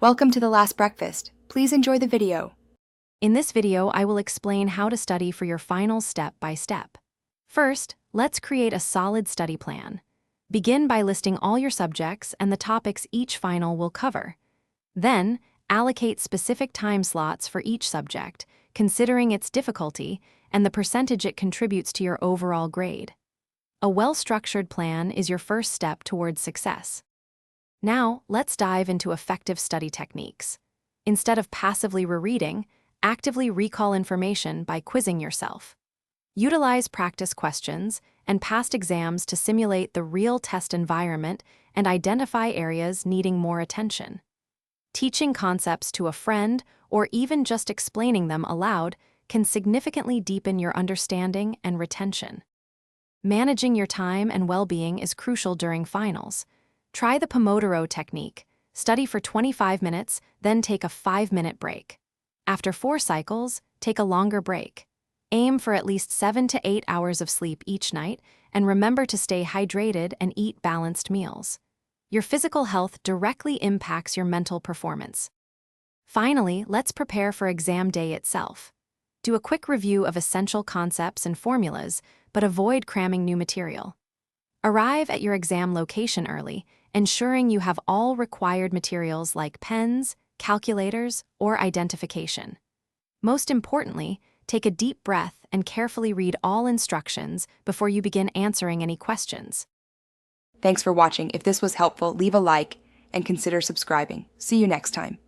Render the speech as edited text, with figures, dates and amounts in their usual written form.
Welcome to The Last Breakfast. Please enjoy the video. In this video, I will explain how to study for your finals step by step. First, let's create a solid study plan. Begin by listing all your subjects and the topics each final will cover. Then, allocate specific time slots for each subject, considering its difficulty and the percentage it contributes to your overall grade. A well-structured plan is your first step towards success. Now, let's dive into effective study techniques. Instead of passively rereading, actively recall information by quizzing yourself. Utilize practice questions and past exams to simulate the real test environment and identify areas needing more attention. Teaching concepts to a friend or even just explaining them aloud can significantly deepen your understanding and retention. Managing your time and well-being is crucial during finals. Try the Pomodoro technique. Study for 25 minutes, then take a 5-minute break. After 4 cycles, take a longer break. Aim for at least 7 to 8 hours of sleep each night, and remember to stay hydrated and eat balanced meals. Your physical health directly impacts your mental performance. Finally, let's prepare for exam day itself. Do a quick review of essential concepts and formulas, but avoid cramming new material. Arrive at your exam location early, ensuring you have all required materials like pens, calculators, or identification. Most importantly, take a deep breath and carefully read all instructions before you begin answering any questions. Thanks for watching. If this was helpful, leave a like and consider subscribing. See you next time.